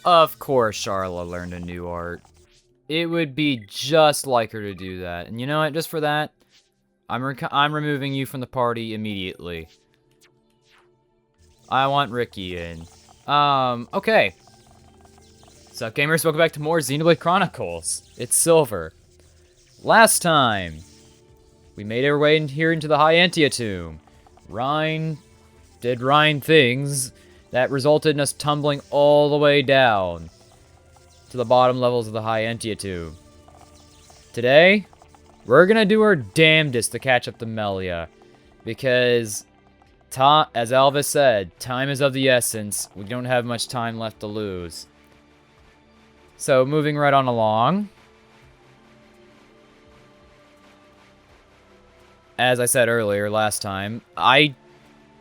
Of course Charla learned a new art. It would be just like her to do that. And you know what? Just for that, I'm removing you from the party immediately. I want Ricky in. Okay. Sup, gamers? Welcome back to more Xenoblade Chronicles. It's Silver. Last time, we made our way in here into the High Antia tomb. Reyn did Reyn things that resulted in us tumbling all the way down to the bottom levels of the High Antia tomb. Today, we're gonna do our damnedest to catch up to Melia, because, as Elvis said, time is of the essence. We don't have much time left to lose. So, moving right on along. As I said earlier, last time, I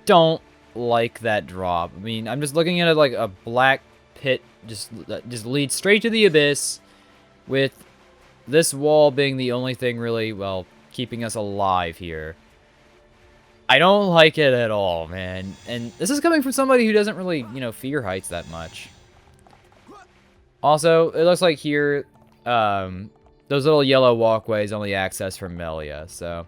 don't like that drop. I mean, I'm just looking at it like a black pit that just leads straight to the abyss, with this wall being the only thing really, well, keeping us alive here. I don't like it at all, man. And this is coming from somebody who doesn't really, fear heights that much. Also, it looks like here, those little yellow walkways only access from Melia, so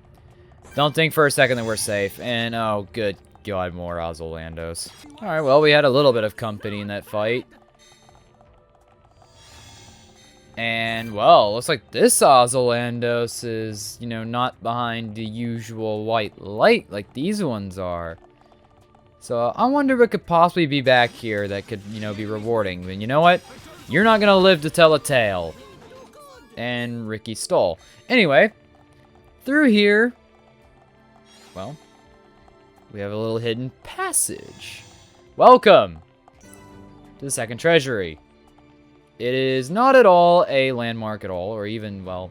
don't think for a second that we're safe. And, oh, good God, more Ozolandos. Alright, well, we had a little bit of company in that fight. And, well, looks like this Ozolandos is, not behind the usual white light like these ones are. So, I wonder what could possibly be back here that could, be rewarding. And you know what? You're not gonna live to tell a tale. And Ricky stole. Anyway, through here, well, we have a little hidden passage. Welcome to the second treasury. It is not at all a landmark at all, or even, well,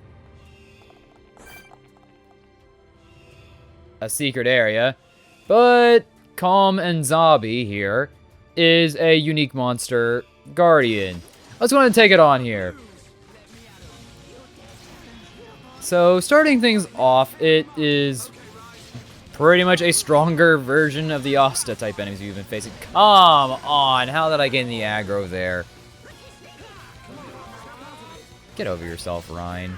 a secret area. But Calm and Zabi here is a unique monster guardian. Let's go ahead and take it on here. So, starting things off, it is pretty much a stronger version of the Asta type enemies we've been facing. Come on, how did I get in the aggro there? Get over yourself, Reyn.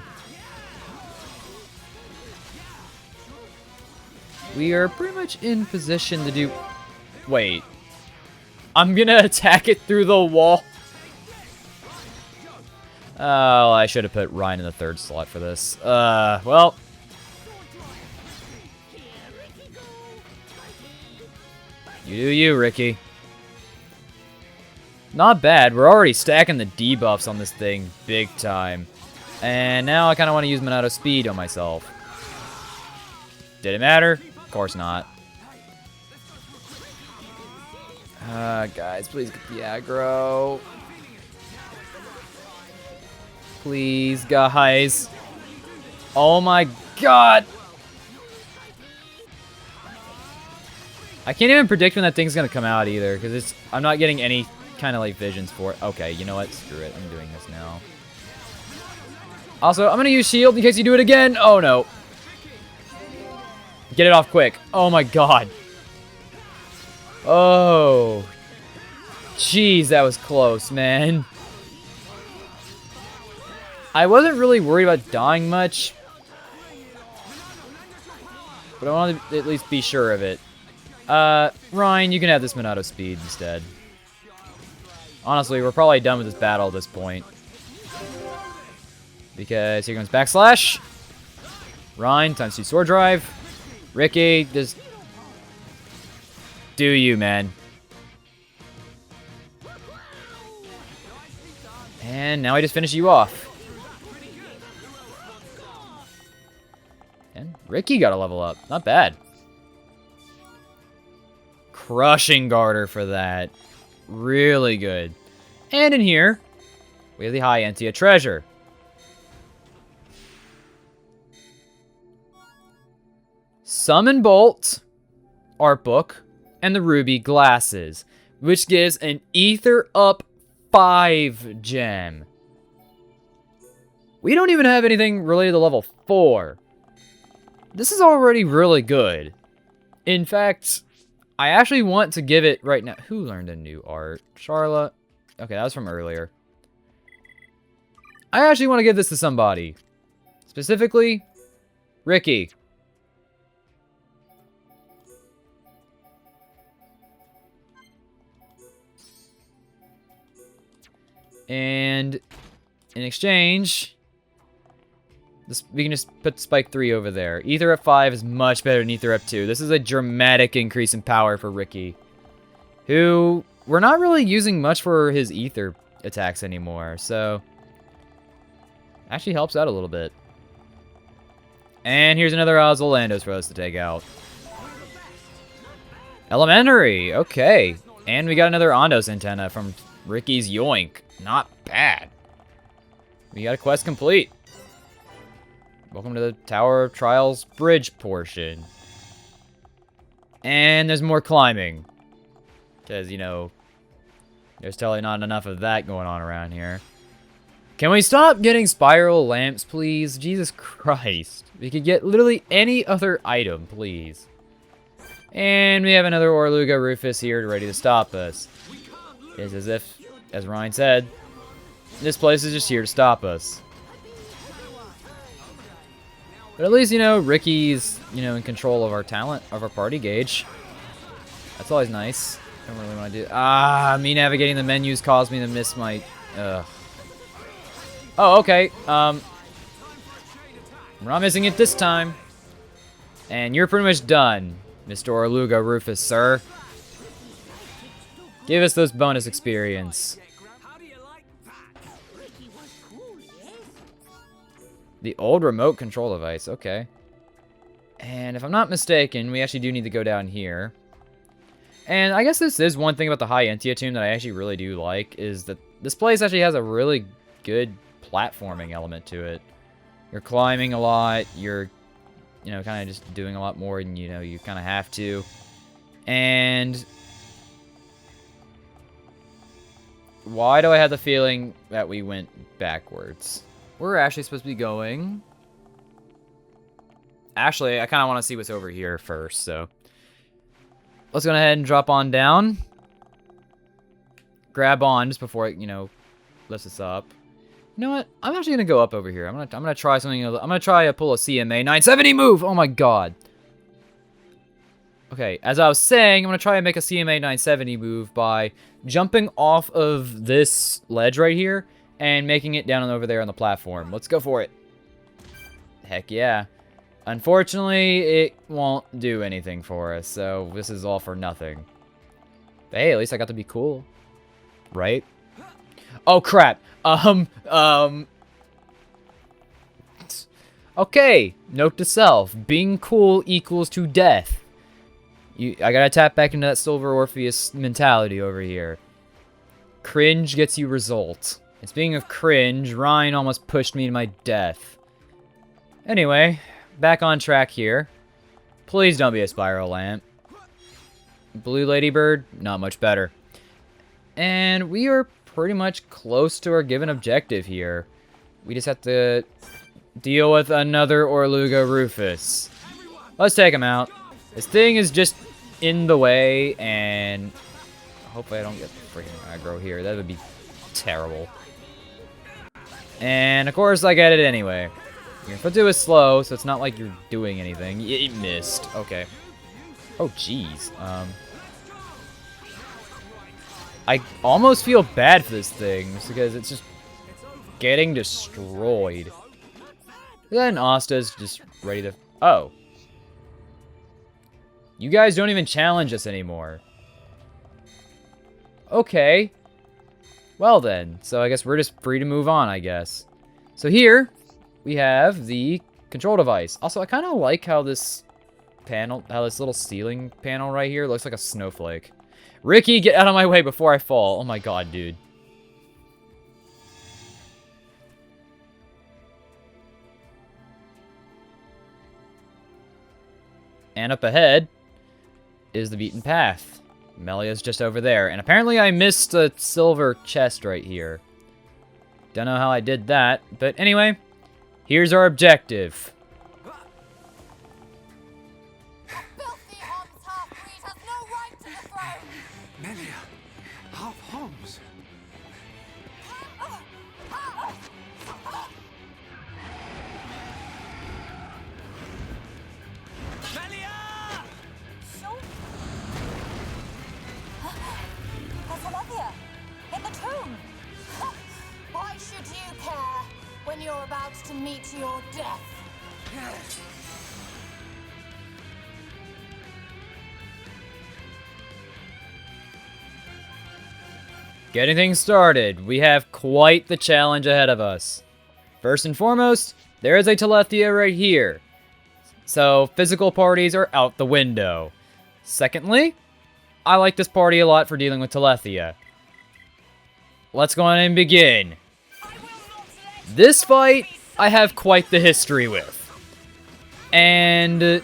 We are pretty much in position to do... Wait. I'm gonna attack it through the wall. Oh, I should have put Reyn in the third slot for this. Well. You do you, Ricky. Not bad. We're already stacking the debuffs on this thing big time. And now I kind of want to use Monado Speed on myself. Did it matter? Of course not. Guys, please get the aggro. Please, guys. Oh my god. I can't even predict when that thing's gonna come out either, because I'm not getting any kind of like visions for it. Okay, you know what? Screw it. I'm doing this now. Also, I'm gonna use shield in case you do it again. Oh no. Get it off quick. Oh my god. Oh. Jeez, that was close, man. I wasn't really worried about dying much, but I wanted to at least be sure of it. Reyn, you can have this Monado Speed instead. Honestly, we're probably done with this battle at this point. Because here comes backslash. Reyn, times 2 sword drive. Ricky, just do you, man. And now I just finish you off. And Ricky got a level up. Not bad. Crushing Garter for that. Really good. And in here, we have the High Antia treasure. Summon Bolt, art book, and the ruby glasses, which gives an Ether Up 5 gem. We don't even have anything related to level 4. This is already really good. In fact, I actually want to give it right now. Who learned a new art? Charla? Okay, that was from earlier. I actually want to give this to somebody. Specifically, Ricky. And in exchange, we can just put Spike 3 over there. Ether up 5 is much better than Ether up 2. This is a dramatic increase in power for Ricky, who we're not really using much for his Ether attacks anymore, so actually helps out a little bit. And here's another Oslandos for us to take out. Elementary, okay. And we got another Ondos antenna from Ricky's Yoink. Not bad. We got a quest complete. Welcome to the Tower of Trials bridge portion. And there's more climbing. Because, you know, there's totally not enough of that going on around here. Can we stop getting spiral lamps, please? Jesus Christ. We could get literally any other item, please. And we have another Orluga Rufus here ready to stop us. It's as if, as Reyn said, this place is just here to stop us. But at least, you know, Ricky's, you know, in control of our talent, of our party gauge. That's always nice. Don't really want to do... me navigating the menus caused me to miss my... Oh, okay. We're not missing it this time. And you're pretty much done, Mr. Orluga Rufus, sir. Give us those bonus experience. The old remote control device, okay. And if I'm not mistaken, we actually do need to go down here. And I guess this is one thing about the High Entia tomb that I actually really do like, is that this place actually has a really good platforming element to it. You're climbing a lot, you're, you know, kind of just doing a lot more than, you know, you kind of have to. And why do I have the feeling that we went backwards? We're actually supposed to be going... Actually, I kind of want to see what's over here first, so... Let's go ahead and drop on down. Grab on just before it, you know, lifts us up. You know what? I'm actually gonna go up over here. I'm gonna try something. I'm gonna try to pull a CMA 970 move. Oh my god. Okay, as I was saying, I'm gonna try and make a CMA 970 move by jumping off of this ledge right here and making it down and over there on the platform. Let's go for it. Heck yeah. Unfortunately, it won't do anything for us, so this is all for nothing. But hey, at least I got to be cool. Right? Oh, crap. Okay, note to self. Being cool equals to death. I gotta tap back into that Silver Orpheus mentality over here. Cringe gets you results. And speaking of cringe, Reyn almost pushed me to my death. Anyway, back on track here. Please don't be a spiral lamp. Blue Ladybird, not much better. And we are pretty much close to our given objective here. We just have to deal with another Orluga Rufus. Let's take him out. This thing is just in the way, and hopefully I don't get freaking aggro here. That would be terrible. And of course I get it anyway. Your foot is slow, so it's not like you're doing anything. It missed. Okay. Oh, jeez. I almost feel bad for this thing, because it's just getting destroyed. Then Asta's just ready to... Oh. You guys don't even challenge us anymore. Okay. Well then, so I guess we're just free to move on, I guess. So here, we have the control device. Also, I kind of like how this panel, how this little ceiling panel right here looks like a snowflake. Ricky, get out of my way before I fall. Oh my god, dude. And up ahead is the beaten path. Melia's just over there. And apparently I missed a silver chest right here. Don't know how I did that. But anyway, here's our objective. Filthy Homs half-breed has no right to the throne! Melia, half Homs. about to meet your death. Getting things started, we have quite the challenge ahead of us. First and foremost, there is a Telethia right here. So, physical parties are out the window. Secondly, I like this party a lot for dealing with Telethia. Let's go on and begin. This fight, I have quite the history with. And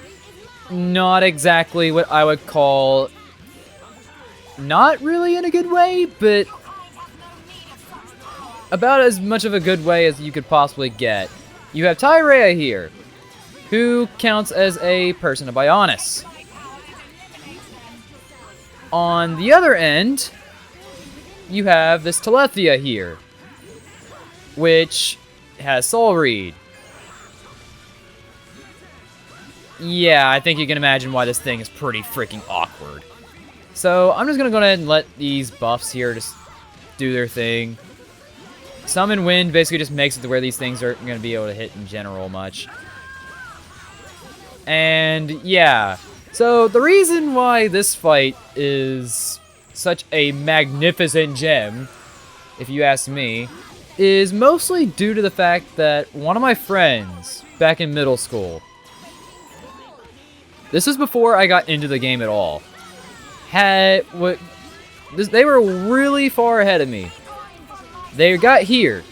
not exactly what I would call... not really in a good way, but about as much of a good way as you could possibly get. You have Tyrea here, who counts as a person of Bionis. On the other end, you have this Telethia here, which has Soul Reed. Yeah, I think you can imagine why this thing is pretty freaking awkward. So, I'm just going to go ahead and let these buffs here just do their thing. Summon Wind basically just makes it to where these things aren't going to be able to hit in general much. And, yeah. So, the reason why this fight is such a magnificent gem, if you ask me, is mostly due to the fact that one of my friends back in middle school, this was before I got into the game at all, they were really far ahead of me. They got here,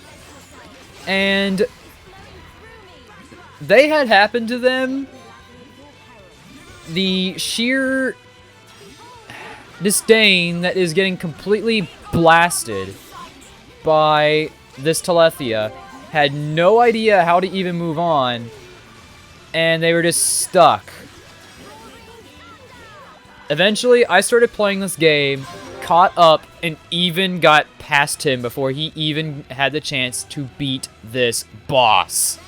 and they had happened to them the sheer disdain that is getting completely blasted by this Telethia, had no idea how to even move on, and they were just stuck. Eventually, I started playing this game, caught up, and even got past him before he even had the chance to beat this boss.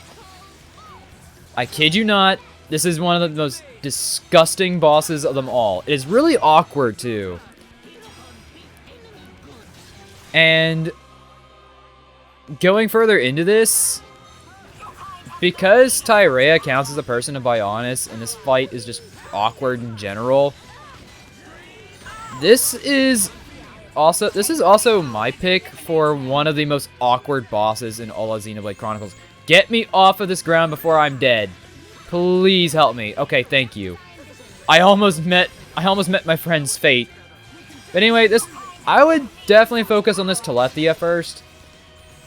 I kid you not, this is one of the most disgusting bosses of them all. It is really awkward, too. And going further into this, because Tyrea counts as a person of Bionis, and this fight is just awkward in general, this is also my pick for one of the most awkward bosses in all of Xenoblade Chronicles. Get me off of this ground before I'm dead. Please help me. Okay, thank you. I almost met my friend's fate. But anyway, I would definitely focus on this Telethia first.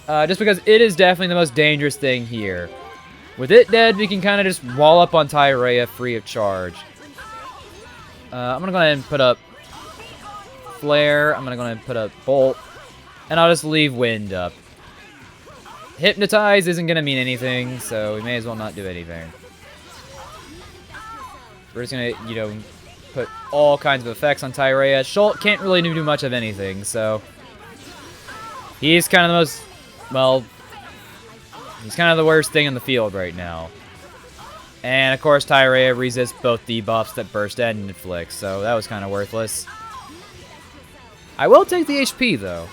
Just because it is definitely the most dangerous thing here. With it dead, we can kind of just wall up on Tyrea free of charge. I'm going to go ahead and put up Flare. I'm going to go ahead and put up Bolt. And I'll just leave Wind up. Hypnotize isn't going to mean anything, so we may as well not do anything. We're just going to, put all kinds of effects on Tyrea. Shult can't really do much of anything, so... he's kind of the most... well... he's kind of the worst thing in the field right now. And, of course, Tyrea resists both debuffs that Burst and Inflict, so that was kind of worthless. I will take the HP, though.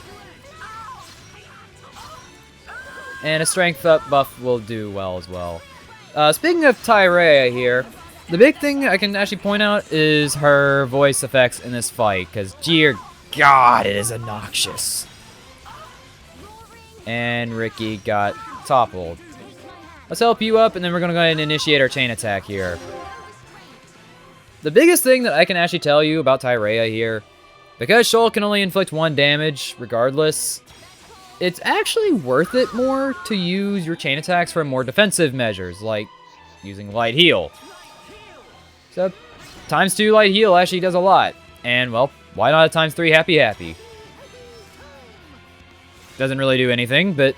And a Strength Up buff will do well as well. Speaking of Tyrea here, the big thing I can actually point out is her voice effects in this fight, because, dear God, it is obnoxious. And Ricky got toppled. Let's help you up, and then we're going to go ahead and initiate our chain attack here. The biggest thing that I can actually tell you about Tyrea here, because Shult can only inflict 1 damage regardless, it's actually worth it more to use your chain attacks for more defensive measures, like using Light Heal. So, ×2 Light Heal actually does a lot. And, well, why not a ×3 Happy Happy? Doesn't really do anything, but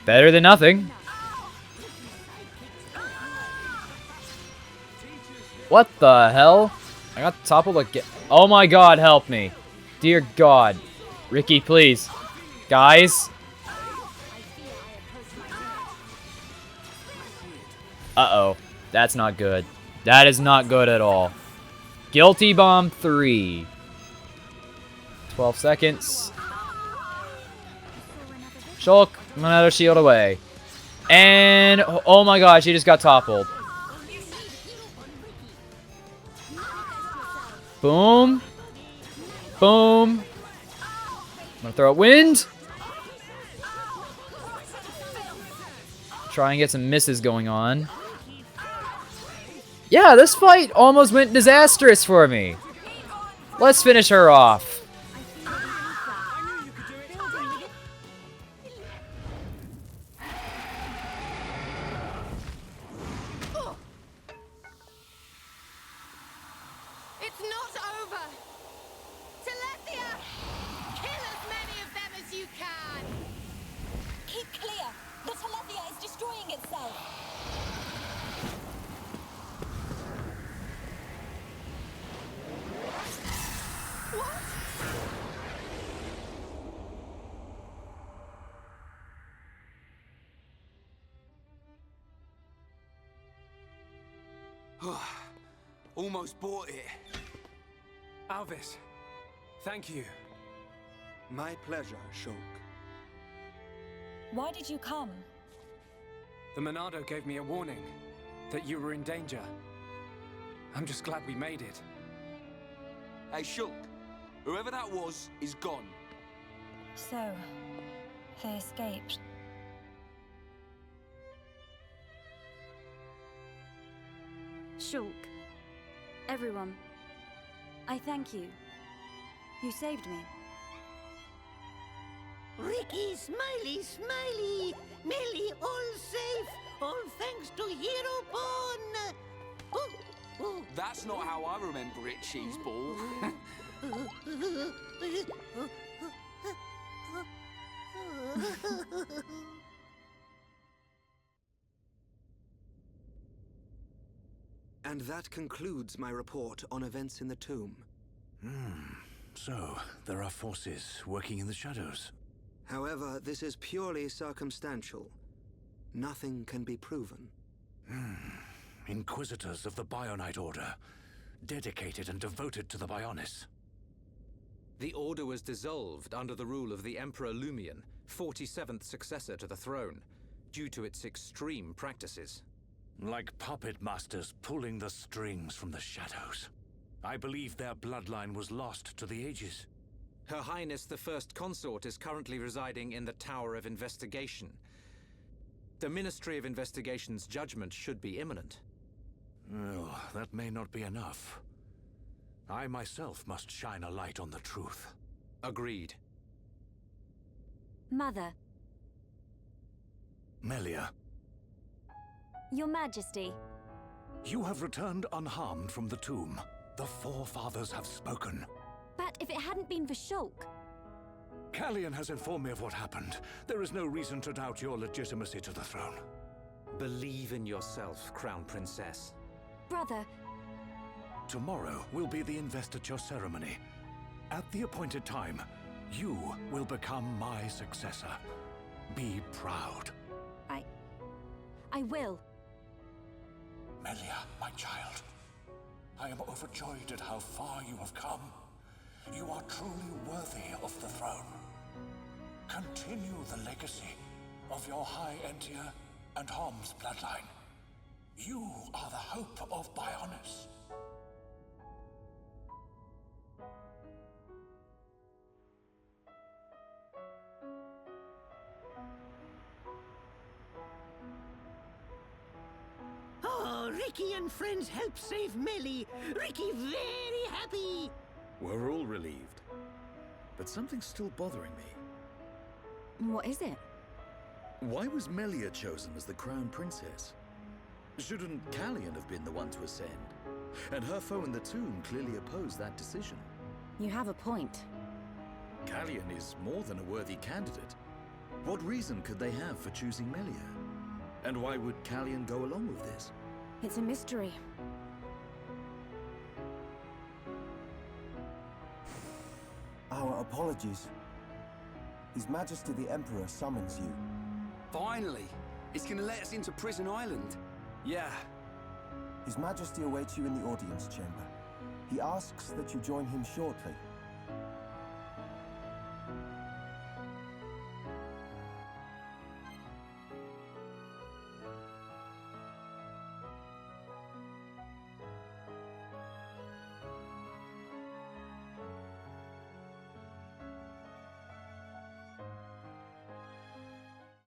better than nothing. What the hell? I got toppled again. Oh my God, help me. Dear God. Ricky, please. Guys. Uh-oh. That's not good. That is not good at all. Guilty Bomb 3. 12 seconds. Shulk, another shield away. And oh my gosh, he just got toppled. Boom. Boom. I'm gonna throw a wind. Try and get some misses going on. Yeah, this fight almost went disastrous for me. Let's finish her off. It's not over. Telethia, kill as many of them as you can. Keep clear. The Telethia is destroying itself. Almost bought it. Alvis, thank you. My pleasure, Shulk. Why did you come? The Monado gave me a warning that you were in danger. I'm just glad we made it. Hey, Shulk. Whoever that was is gone. So, they escaped. Shulk. Everyone. I thank you. You saved me. Ricky, Smiley, Smiley! Melia, all safe! All thanks to Hero Pawn! Oh. That's not how I remember it, Cheeseball. And that concludes my report on events in the tomb. So, there are forces working in the shadows. However, this is purely circumstantial. Nothing can be proven. Inquisitors of the Bionite Order, dedicated and devoted to the Bionis. The Order was dissolved under the rule of the Emperor Lumion, 47th successor to the throne, due to its extreme practices. Like puppet masters pulling the strings from the shadows. I believe their bloodline was lost to the ages. Her Highness the First Consort is currently residing in the Tower of Investigation. The Ministry of Investigation's judgment should be imminent. Well, that may not be enough. I myself must shine a light on the truth. Agreed. Mother. Melia. Your Majesty. You have returned unharmed from the tomb. The Forefathers have spoken. But if it hadn't been for Shulk... Callian has informed me of what happened. There is no reason to doubt your legitimacy to the throne. Believe in yourself, Crown Princess. Brother... Tomorrow will be the investiture ceremony. At the appointed time, you will become my successor. Be proud. I will. Melia, my child. I am overjoyed at how far you have come. You are truly worthy of the throne. Continue the legacy of your High Entia and Hom's bloodline. You are the hope of Bionis. Oh, Ricky and friends helped save Melia. Ricky very happy. We're all relieved. But something's still bothering me. What is it? Why was Melia chosen as the Crown Princess? Shouldn't Callian have been the one to ascend? And her foe in the tomb clearly opposed that decision. You have a point. Callian is more than a worthy candidate. What reason could they have for choosing Melia? And why would Callian go along with this? It's a mystery. Our apologies. His Majesty the Emperor summons you. Finally! It's gonna let us into Prison Island. Yeah. His Majesty awaits you in the audience chamber. He asks that you join him shortly.